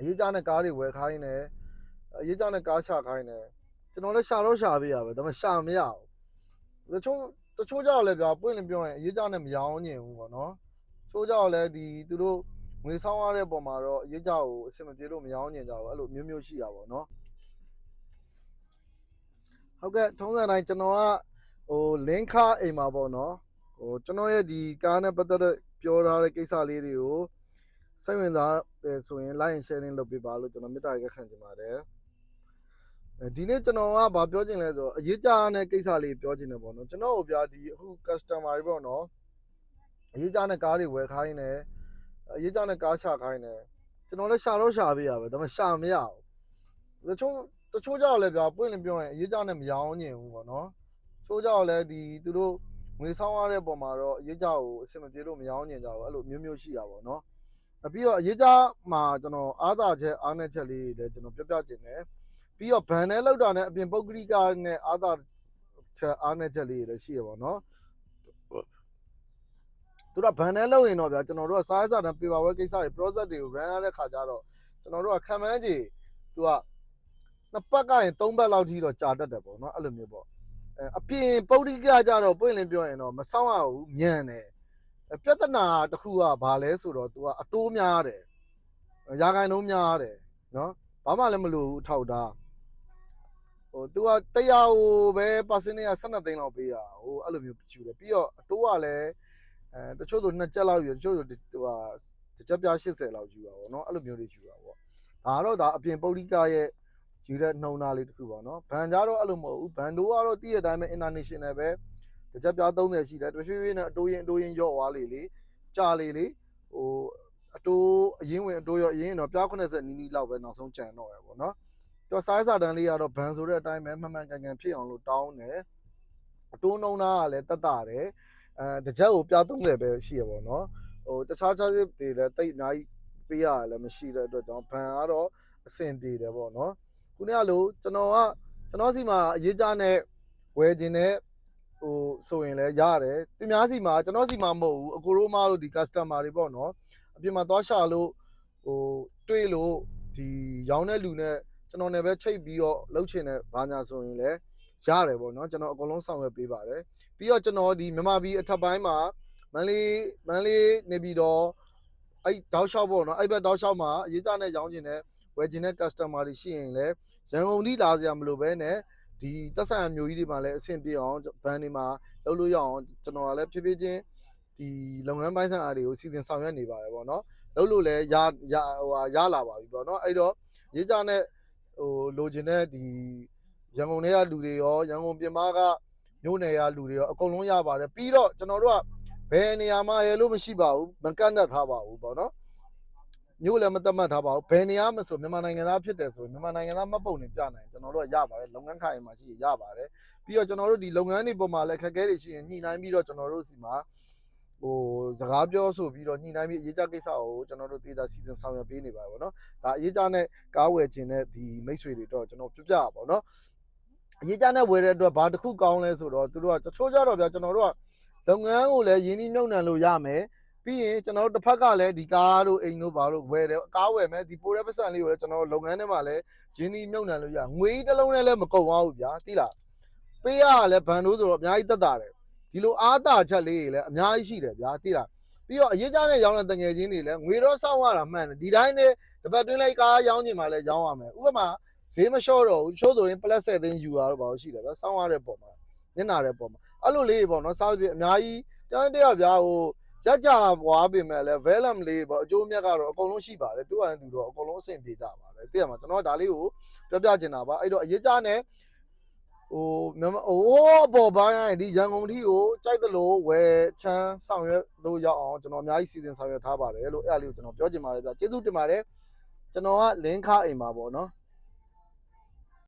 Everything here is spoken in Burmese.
ရေးကြတဲ့ကားတွေဝယ်ခိုင်းတယ်ရေးကြတဲ့ကားရှာခိုင်းတယ်ကျွန်တော်လည်းရှာတော့ရှာပေးရပဲဒါပေမဲ့ရှာမရဘူးတချို့ကြောက်လဲဗျာပွင့်လင်းပြောရင်ရေးကြနဲ့မရောင်းညင်ဘူးပေါ့နော်ချို့ကြောက်လဲဒီသူတို့ငွေဆောင်ရတဲ့ပုံမှာတော့ရေးကြကိုအဆင်မပြေလို့မရောင်းညင်ကြဘူးအဲ့လိုမျိုးရှိတာပေါ့နော်ဟုတ်ကဲ့ထုံးစံတိုင်းကျွန်တော်ကလင်းခအိမ်မှာပေါ့နော်ကျွန်တော်ရဲ့ဒီကားနဲ့ပတ်သက်တဲ့ပြောထားတဲ့ကိစ္စလေးတွေကိုစိတ်ဝင်စားဆိုရင် like and sharing လုပ်ပေးပါလို့ကျွန်တော်မေတ္တာရပ်ခံချင်ပါတယ်ဒီနေ့ကျွန်တော်ကဗာပြောချင်လဲဆိုအရေးကြတဲ့ကိစ္စလေးပြောချင်တယ်ပေါ့နော်ကျွန်တော်တို့ဗျာဒီအခု customer တွေပေါ့နော်အရေးကြတဲ့ကားတွေဝယ်ခိုင်းတယ်အရေးကြတဲ့ကားရှာခိုင်းတယ်ကျွန်တော်လည်းရှာတော့ရှာပေးရပဲဒါပေမဲ့ရှာမရဘူးတချို့ကြောက်လဲဗျာပွင့်လင်းပြောရင်အရေးကြနဲ့မရောင်းညင်ဘူးပေါ့နော်ချို့ကြောက်လဲဒီသူတို့ငွေဆောင်ရတဲ့ပုံမှာတော့အရေးကြကိုအဆင်မပြေလို့မရောင်းညင်ကြဘူးအဲ့လိုမျိုးရှိတာပေါ့နော်ပြီးတော့အရေးကြမှာကျွန်တော်အားသာချက်အားနည်းချက်လေးတွေလည်းကျွန်တော်ပြောပြချင်တယ်ပြီးတော့ဗန်နဲ့လောက်တာနဲ့အပြင်ပုဂ္ဂလိကနဲ့အားသာချက်အားနည်းချက်လေးတွေလည်းရှိရပါတော့သူကဗန်နဲ့လောက်ရင်တော့ဗျာကျွန်တော်တို့ကစားရစားတဲ့ paper work ကိစ္စတွေ project တွေကို run ရတဲ့ခါကျတော့ကျွန်တော်တို့ကခံမှန်းကြည့်သူကနှစ်ပတ်ကရင်သုံးပတ်လောက်ထိတော့ကြာတတ်တယ်ပေါ့နော်အဲ့လိုမျိုးပေါ့အပြင်ပုဂ္ဂလိကကြတော့ပွင့်လင်းပြောရင်တော့မဆောင်ရဘူးညံတယ်ပြဿနာတစ်ခုကဘာလဲဆိုတော့ तू ကအတိုးများတယ်ရာခိုင်နှုန်းများတယ်နော်ဘာမှလည်းမလိုဘူးထောက်တာतू ကတရားဟိုပဲ percentage က12သိန်းလောက်ပေးရဟိုအဲ့လိုမျိုးပြူတယ်ပြီးတော့အတိုးကလည်းတချို့ဆို2ကျပ်လောက်ယူတချို့ဆိုသူကတစ်ကျပ်ပြ80လောက်ယူတာပေါ့နော်အဲ့လိုမျိုးတွေယူတာပေါ့ဒါတော့ဒါအပြင်ပုဂ္ဂလိကရဲ့ယူတဲ့နှုံသားလေးတစ်ခုပေါ့နော်ဘန်ကြတော့အဲ့လိုမဟုတ်ဘူးဘန်တို့ကတော့တည့်တဲ့အတိုင်းပဲ international ပဲတစ်ချက်ပြ30ရှိတယ်တဖြည်းဖြည်းနဲ့အတိုးရင်ရော့သွားလေကြာလေဟိုအတိုးအရင်ဝင်အတိုးရောအရင်တော့ပြ90နီးနီးလောက်ပဲနောက်ဆုံးကြံတော့ရပေါ့နော်သူစိုင်းစာတန်းလေးကတော့ဘန်ဆိုတဲ့အတိုင်းပဲမှန်မှန်ကန်ကန်ဖြစ်အောင်လို့တောင်းတယ်အတိုးနှုံသားကလည်းတက်တာတယ်တစ်ချက်ကိုပြ30ပဲရှိရပေါ့နော်တခြားတွေလည်းတိတ်အများကြီးပေးရလည်းမရှိတဲ့အတွက်ကြောင့်ဘန်ကတော့အဆင်ပြေတယ်ပေါ့နော်ခုနကလို့ကျွန်တော်စီမှာအရေးကြနဲ့ဝယ်ခြင်းနဲ့ဆိုရင်လည်းရတယ်သူများစီမှာကျွန်တော်စီမှာမဟုတ်ဘူးအကိုတို့မတို့ဒီ customer တွေပေါ့နော်အပြင်မှာသွားရှာလို့တွေ့လို့ဒီရောင်းတဲ့လူနဲ့ကျွန်တော်လည်းပဲချိတ်ပြီးတော့လှုပ်ချင်တဲ့ဘာညာဆိုရင်လည်းရတယ်ပေါ့နော်ကျွန်တော်အကုန်လုံးဆောင်ရွက်ပေးပါတယ်ပြီးတော့ကျွန်တော်ဒီမြန်မာပြည်အထက်ပိုင်းမှာမန္တလေးနေပြီးတော့အဲ့တောက်လျှောက်ပေါ့နော်အဲ့ဘက်တောက်လျှောက်မှာအရေးကြနဲ့ရောင်းချင်တဲ့ဝယ်ချင်တဲ့ customer တွေရှိရင်လည်းရန်ကုန်ထိလာစရာမလိုပဲနဲ့ဒီသက်ဆိုင်ရာမျိုးကြီးတွေမှာလည်းအဆင်ပြေအောင်ဘန်တွေမှာလုပ်လို့ရအောင်ကျွန်တော်ကလည်းဖြည်းဖြည်းချင်းဒီလုပ်ငန်းပိုင်းဆိုင်ရာတွေကိုစီစဉ်ဆောင်ရွက်နေပါတယ်ပေါ့နော်လုပ်လို့လည်းရလာပါပြီပေါ့နော်အဲ့တော့ရေးကြနဲ့လိုချင်တဲ့ဒီရန်ကုန်ထဲကလူတွေရောရန်ကုန်ပြင်ပကမြို့နယ်ကလူတွေရောအကုန်လုံးရပါတယ်ပြီးတော့ကျွန်တော်တို့ကဘယ်နေရာမှာရလို့မရှိပါဘူးမကန့်တတ်ထားပါဘူးပေါ့နော်မြို့လည်းမသတ်မှတ်ထားပါဘူးဘယ်နေရာမှဆိုမြန်မာနိုင်ငံသားဖြစ်တယ်ဆိုရင်မြန်မာနိုင်ငံသားမှတ်ပုံတွေပြနိုင်ကျွန်တော်တို့ကရပါတယ်လုပ်ငန်းခိုင်မှာရှိရပါတယ်ပြီးတော့ကျွန်တော်တို့ဒီလုပ်ငန်းတွေပေါ်မှာလည်းခက်ခဲတွေရှိရင်ညှိနှိုင်းပြီးတော့ကျွန်တော်တို့စီမှာစကားပြောဆိုပြီးတော့ညှိနှိုင်းပြီးအရေးကြကိစ္စကိုကျွန်တော်တို့ဒေတာစီစဉ်ဆောင်ရွက်ပေးနေပါတယ်ပေါ့နော်ဒါအရေးကြနဲ့ကားဝယ်ခြင်းနဲ့ဒီမိတ်ဆွေတွေတော့ကျွန်တော်ပြပြပါပေါ့နော်အရေးကြနဲ့ဝယ်တဲ့အတွက်ဘာတစ်ခုကောင်းလဲဆိုတော့သူတို့ကတချို့ကြတော့ဗျာကျွန်တော်တို့ကလုပ်ငန်းကိုလည်းရင်းနှီးမြှုပ်နှံလို့ရမယ်ပြီးရင်ကျွန်တော်တို့တစ်ဖက်ကလည်းဒီကားတို့အိမ်တို့ဘာလို့ဝယ်တယ်ကားဝယ်မယ်ဒီပိုးတဲ့ပတ်စံလေးကိုလည်းကျွန်တော်တို့လုပ်ငန်းထဲမှာလည်းရင်းနှီးမြှုပ်နှံလို့ရငွေတစ်လုံးနဲ့လည်းမကုန်သွားဘူးဗျာသိလားပေးရလည်းဘန်တို့ဆိုတော့အများကြီးတက်တာတယ်ဒီလိုအားသာချက်လေးတွေလည်းအများကြီးရှိတယ်ဗျာသိလားပြီးတော့အရေးကြတဲ့ရောင်းတဲ့တငယ်ချင်းတွေလည်းငွေတော့စောင့်ရတာမှန်တယ်ဒီတိုင်းနဲ့တပတ်တွင်းလိုက်ကားရောင်းချင်မှလည်းရောင်းရမယ်ဥပမာဈေးမလျှော့တော့ဘူးချို့ဆိုရင် plus 7သိန်းယူရတော့ဘာလို့ရှိတယ်ဗျာစောင့်ရတဲ့ပုံမှာညနာတဲ့ပုံမှာအဲ့လိုလေးပေါ့နော်စားပြအများကြီးတရားဗျာရက်ကြပွားပြင်မဲ့လဲ value လေးပေါ့အကျိုးမြတ်ကတော့အကုန်လုံးရှိပါတယ်သူကလည်းသူတော့အကုန်လုံးအဆင်ပြေကြပါတယ်သိရမှာကျွန်တော်ဒါလေးကိုပြောပြချင်တာပါအဲ့တော့အရေးကြနဲ့ပေါ်ပိုင်းဒီရန်ကုန်ပြည်ကိုကြိုက်သလိုဝယ်ချမ်းဆောင်ရွက်လို့ရအောင်ကျွန်တော်အများကြီးစီစဉ်ဆောင်ရွက်ထားပါတယ်လို့အဲ့ဒါလေးကိုကျွန်တော်ပြောချင်ပါတယ်ဗျကျေးဇူးတင်ပါတယ်ကျွန်တော်ကလင်းခအိမ်ပါပေါ့နော်